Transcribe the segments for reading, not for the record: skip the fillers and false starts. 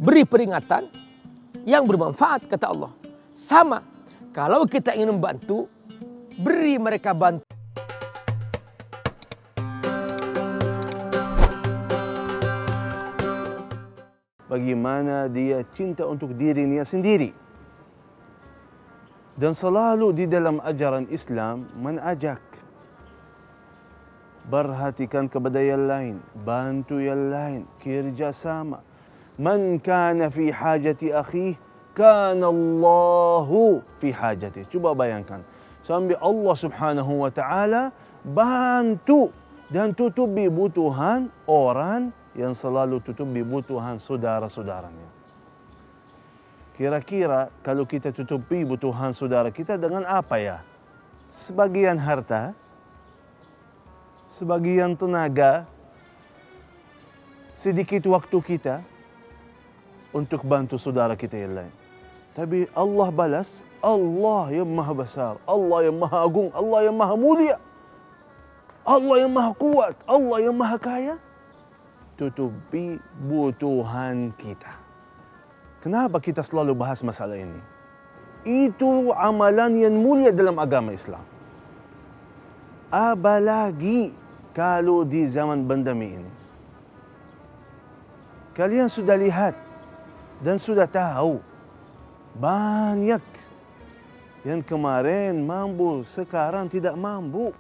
beri peringatan yang bermanfaat, kata Allah. Sama, kalau kita ingin membantu, beri mereka bantuan. Bagaimana dia cinta untuk dirinya sendiri. Dan selalu di dalam ajaran Islam mengajak, perhatikan kepada yang lain, bantu yang lain, kerjasama. Man kana fi hajati akhih, kana Allahu fi hajati. Cuba bayangkan, sambil Allah Subhanahu wa taala bantu dan tutupi kebutuhan orang yang selalu tutupi kebutuhan saudara-saudaranya. Kira-kira kalau kita tutupi kebutuhan saudara kita dengan apa ya? Sebagian harta, sebagian tenaga, sedikit waktu kita untuk bantu saudara kita yang lain. Tapi Allah balas, Allah yang maha besar, Allah yang maha agung, Allah yang maha mulia, Allah yang maha kuat, Allah yang maha kaya, tutupi kebutuhan kita. Kenapa kita selalu bahas masalah ini? Itu amalan yang mulia dalam agama Islam. Apalagi kalau di zaman pandemi ini. Kalian sudah lihat dan sudah tahu banyak yang kemarin mampu, sekarang tidak mampu.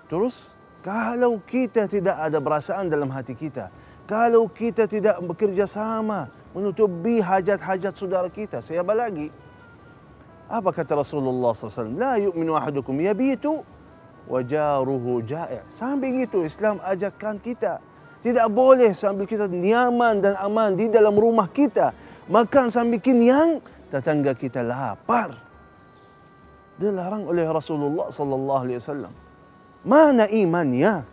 Terus kalau kita tidak ada perasaan dalam hati kita, kalau kita tidak bekerja sama menutupi hajat-hajat saudara kita, siapa lagi? Apa kata Rasulullah SAW? La yu'minu ahadukum yabitu wa jaruhu ja'i'. Sambil itu Islam ajarkan kita, tidak boleh sambil kita nyaman dan aman di dalam rumah kita, makan sambil kenyang, tetangga kita lapar. Dilarang oleh Rasulullah sallallahu alaihi wasallam. Mana imannya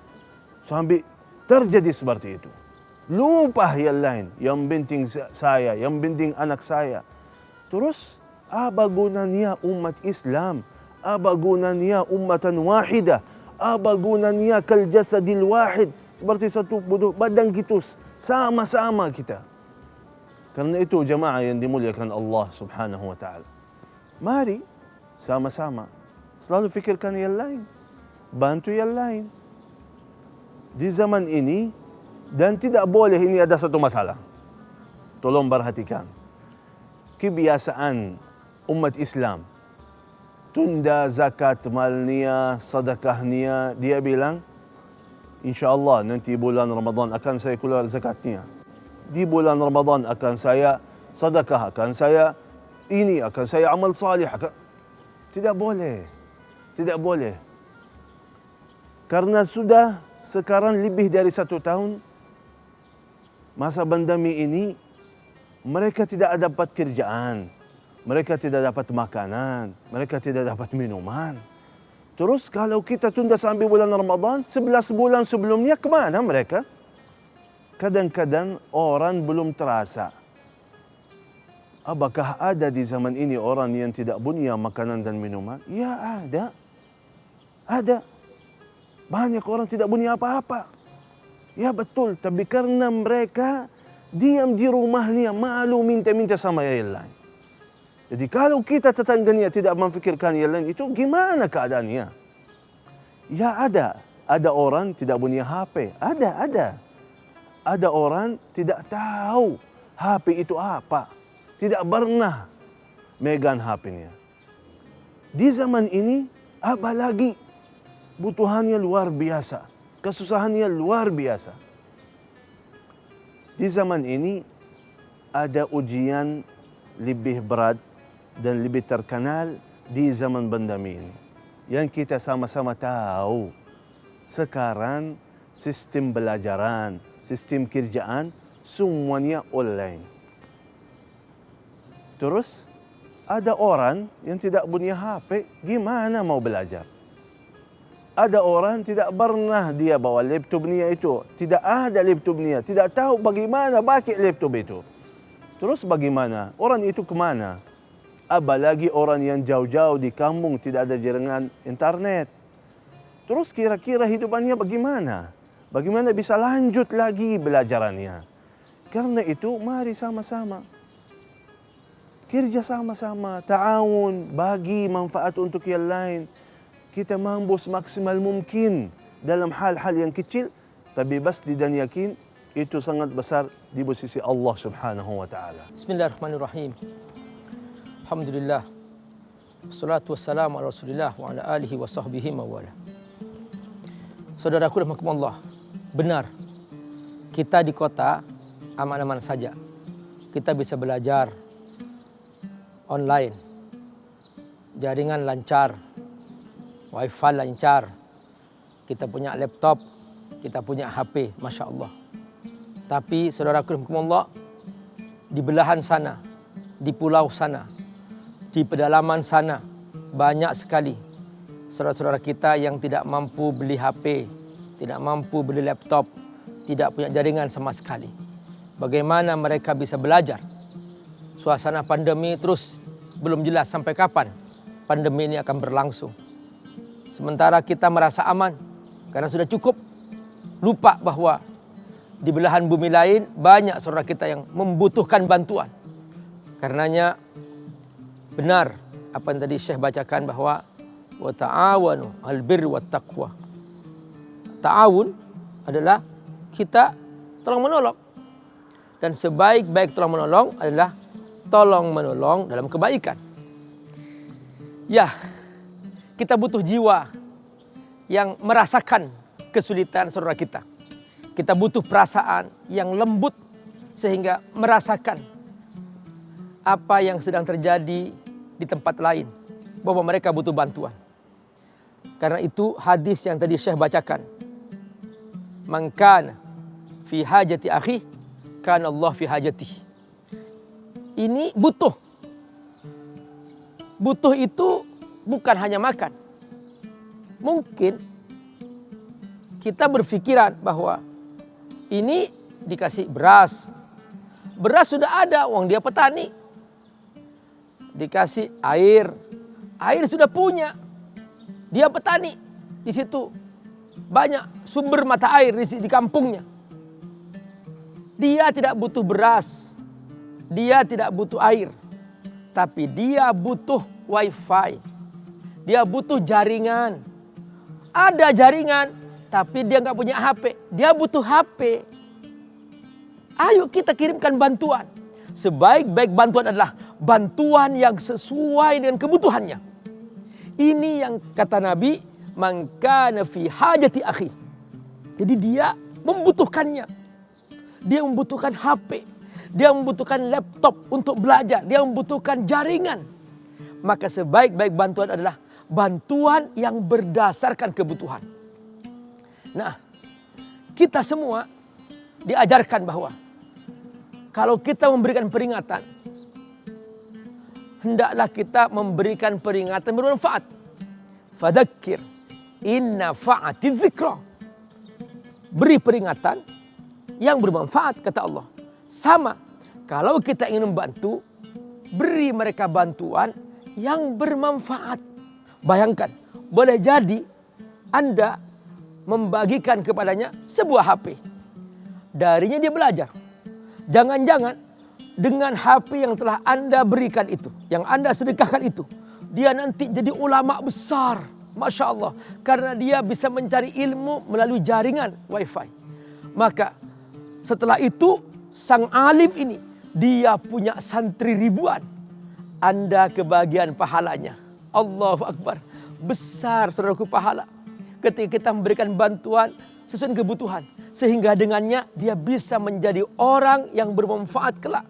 sampai terjadi seperti itu? Lupa yang lain, yang penting saya, yang penting anak saya. Terus apa gunanya umat Islam? Apa gunanya ummatan wahidah? Apa gunanya kal jasadil wahid? Seperti satu badan kita, sama-sama kita. Karena itu jemaah yang dimuliakan Allah Subhanahu wa taala. Mari sama-sama selalu fikirkan yang lain, bantu yang lain. Di zaman ini, dan tidak boleh ini ada satu masalah. Tolong perhatikan. Kebiasaan umat Islam tunda zakat malnya, sedekahnya, dia bilang, InsyaAllah nanti bulan Ramadan akan saya keluar zakatnya. Di bulan Ramadan akan saya sedekah, akan saya ini, akan saya amal salih. Tidak boleh. Tidak boleh. Karena sudah sekarang lebih dari 1 tahun masa pandemi ini, mereka tidak dapat kerjaan, mereka tidak dapat makanan, mereka tidak dapat minuman. Terus kalau kita tunda sampai bulan Ramadan, 11 bulan sebelumnya kemana mereka? Kadang-kadang orang belum terasa. Apakah ada di zaman ini orang yang tidak punya makanan dan minuman? Ya ada. Ada. Banyak orang tidak punya apa-apa. Ya betul, tapi karena mereka diam di rumahnya, malu minta-minta sama yang lain. Jadi kalau kita tetangganya tidak memfikirkan yang lain, itu gimana keadaannya? Ya ada. Ada orang tidak punya HP. Ada. Ada orang tidak tahu HP itu apa. Tidak pernah megang HP-nya. Di zaman ini, apalagi butuhannya luar biasa. Kesusahannya luar biasa. Di zaman ini, ada ujian lebih berat dan lebih terkenal di zaman pandemi ini. Yang kita sama-sama tahu, sekarang sistem belajaran, sistem kerjaan, semuanya online. Terus ada orang yang tidak punya HP, gimana mau belajar? Ada orang tidak pernah dia bawa laptopnya itu, tidak ada laptopnya, tidak tahu bagaimana pakai laptop itu. Terus bagaimana? Orang itu kemana? Apalagi orang yang jauh-jauh di kampung tidak ada jaringan internet. Terus kira-kira hidupannya bagaimana? Bagaimana bisa lanjut lagi belajarannya? Karena itu mari sama-sama kerja sama-sama, ta'awun, bagi manfaat untuk yang lain. Kita mampu semaksimal mungkin dalam hal-hal yang kecil, tapi pasti dan yakin itu sangat besar di sisi Allah Subhanahu wa taala. Bismillahirrahmanirrahim. Alhamdulillah. Wassalatu wassalamu ala Rasulillah wa ala alihi wa sahbihi mawala. Saudaraku rahimakumullah, benar. Kita di kota aman-aman saja. Kita bisa belajar online. Jaringan lancar. Wifi lancar. Kita punya laptop, kita punya HP, Masya Allah. Tapi saudaraku rahimakumullah, di belahan sana, di pulau sana, di pedalaman sana, banyak sekali saudara-saudara kita yang tidak mampu beli HP, tidak mampu beli laptop, tidak punya jaringan sama sekali. Bagaimana mereka bisa belajar? Suasana pandemi terus belum jelas sampai kapan pandemi ini akan berlangsung. Sementara kita merasa aman karena sudah cukup, lupa bahwa di belahan bumi lain banyak saudara kita yang membutuhkan bantuan. Karenanya benar apa yang tadi Syekh bacakan bahwa wa ta'awanu 'alal birri wat taqwa. Ta'awun adalah kita tolong menolong. Dan sebaik-baik tolong menolong adalah tolong menolong dalam kebaikan. Ya, kita butuh jiwa yang merasakan kesulitan saudara kita. Kita butuh perasaan yang lembut sehingga merasakan apa yang sedang terjadi di tempat lain, bahwa mereka butuh bantuan. Karena itu hadis yang tadi Syekh bacakan, man kana fi hajati akhi kana Allah fi hajatihi. Ini butuh. Butuh itu bukan hanya makan. Mungkin kita berpikiran bahwa ini dikasih beras. Beras sudah ada, uang dia petani. Dikasih air. Air sudah punya. Dia petani. Di situ banyak sumber mata air di kampungnya. Dia tidak butuh beras. Dia tidak butuh air. Tapi dia butuh wifi. Dia butuh jaringan. Ada jaringan, tapi dia nggak punya HP. Dia butuh HP. Ayo kita kirimkan bantuan. Sebaik-baik bantuan adalah bantuan yang sesuai dengan kebutuhannya. Ini yang kata Nabi, man kana fi hajati akhi. Jadi dia membutuhkannya. Dia membutuhkan HP. Dia membutuhkan laptop untuk belajar. Dia membutuhkan jaringan. Maka sebaik-baik bantuan adalah bantuan yang berdasarkan kebutuhan. Nah, kita semua diajarkan bahwa kalau kita memberikan peringatan, hendaklah kita memberikan peringatan bermanfaat. Fadzakir inna fa'ati dzikra. Beri peringatan yang bermanfaat, kata Allah. Sama, kalau kita ingin membantu, beri mereka bantuan yang bermanfaat. Bayangkan, boleh jadi Anda membagikan kepadanya sebuah HP. Darinya dia belajar. Jangan-jangan dengan HP yang telah Anda berikan itu, yang Anda sedekahkan itu, dia nanti jadi ulama besar. Masya Allah. Karena dia bisa mencari ilmu melalui jaringan wifi. Maka setelah itu, sang alim ini, dia punya santri ribuan. Anda kebagian pahalanya. Allahu Akbar. Besar saudaraku pahala. Ketika kita memberikan bantuan sesuai kebutuhan. Sehingga dengannya dia bisa menjadi orang yang bermanfaat kelak.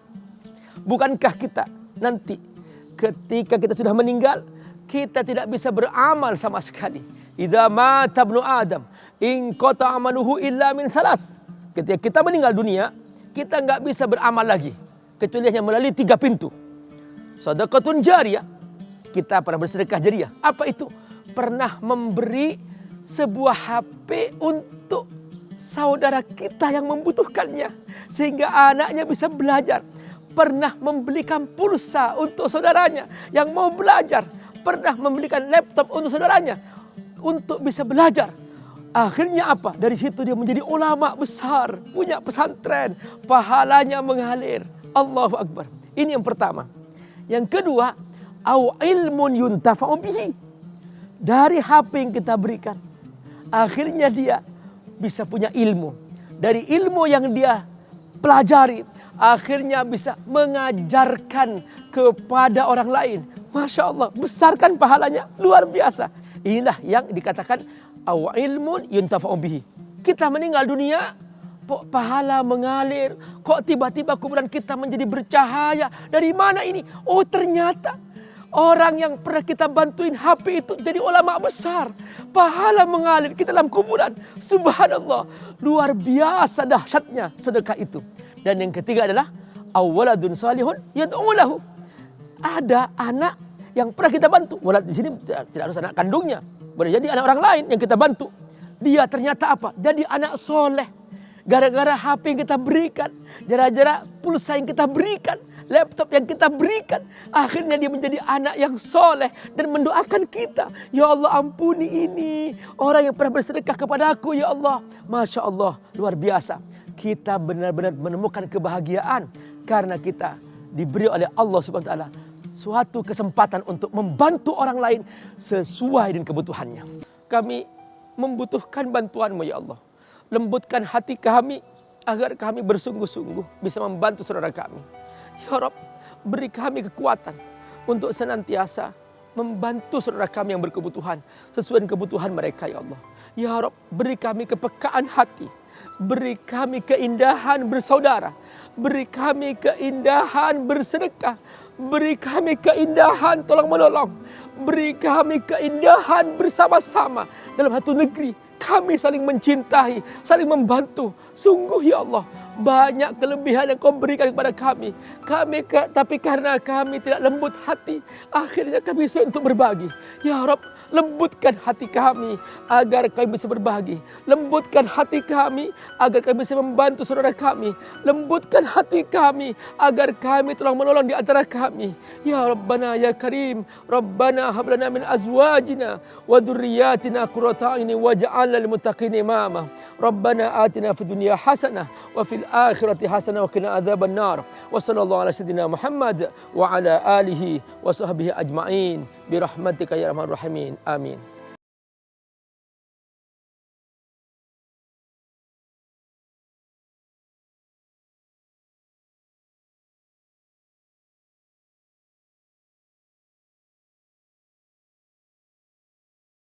Bukankah kita nanti ketika kita sudah meninggal, kita tidak bisa beramal sama sekali. Idza mata ibnu Adam, in qata amaluhu illa min salas. Ketika kita meninggal dunia, kita nggak bisa beramal lagi kecuali hanya melalui 3 pintu. Shadaqatun jariyah, kita pernah bersedekah jariah. Apa itu? Pernah memberi sebuah HP untuk saudara kita yang membutuhkannya sehingga anaknya bisa belajar. Pernah membelikan pulsa untuk saudaranya yang mau belajar. Pernah membelikan laptop untuk saudaranya untuk bisa belajar. Akhirnya apa? Dari situ dia menjadi ulama besar, punya pesantren, pahalanya mengalir. Allahu Akbar. Ini yang pertama. Yang kedua, au ilmun yuntafa'u bihi. Dari HP yang kita berikan, akhirnya dia bisa punya ilmu. Dari ilmu yang dia pelajari, akhirnya bisa mengajarkan kepada orang lain. Masya Allah, besarkan pahalanya, luar biasa. Inilah yang dikatakan aw ilmun yuntafa'u bihi. Kita meninggal dunia, kok pahala mengalir, kok tiba-tiba kuburan kita menjadi bercahaya. Dari mana ini? Oh, ternyata orang yang pernah kita bantuin HP itu jadi ulama besar. Pahala mengalir kita dalam kuburan. Subhanallah, luar biasa dahsyatnya sedekah itu. Dan yang ketiga adalah awaladun salihun yad'u lahu. Ada anak yang pernah kita bantu. Walad di sini tidak harus anak kandungnya. Boleh jadi anak orang lain yang kita bantu. Dia ternyata apa? Jadi anak soleh. Gara-gara HP yang kita berikan, gara-gara pulsa yang kita berikan, laptop yang kita berikan, akhirnya dia menjadi anak yang soleh dan mendoakan kita. Ya Allah, ampuni ini orang yang pernah bersedekah kepada aku. Ya Allah, Masya Allah, luar biasa. Kita benar-benar menemukan kebahagiaan karena kita diberi oleh Allah Subhanahu wa taala suatu kesempatan untuk membantu orang lain sesuai dengan kebutuhannya. Kami membutuhkan bantuan-Mu ya Allah. Lembutkan hati kami agar kami bersungguh-sungguh bisa membantu saudara kami. Ya Rabb, beri kami kekuatan untuk senantiasa membantu saudara kami yang berkebutuhan sesuai dengan kebutuhan mereka ya Allah. Ya Rabb, beri kami kepekaan hati. Beri kami keindahan bersaudara. Beri kami keindahan bersedekah. Beri kami keindahan tolong menolong. Beri kami keindahan bersama-sama dalam satu negeri. Kami saling mencintai, saling membantu. Sungguh ya Allah, banyak kelebihan yang Kau berikan kepada kami. Tapi karena kami tidak lembut hati, akhirnya kami sulit untuk berbagi. Ya Rabb, lembutkan hati kami agar kami bisa berbagi. Lembutkan hati kami agar kami bisa membantu saudara kami. Lembutkan hati kami agar kami tolong menolong di antara kami. Ya Rabbana ya Karim, Rabbana hab lana min azwajina wa dzurriyyatina qurrata a'yun waj'alna lil muttaqina imama. Rabbana atina fid dunya hasanah wa fil akhirati hasanah wa qina adzaban nar. Wa sallallahu ala sayyidina Muhammad wa ala alihi wa sahbihi ajma'in bi rahmatika ya arhamar rahimin. Amin.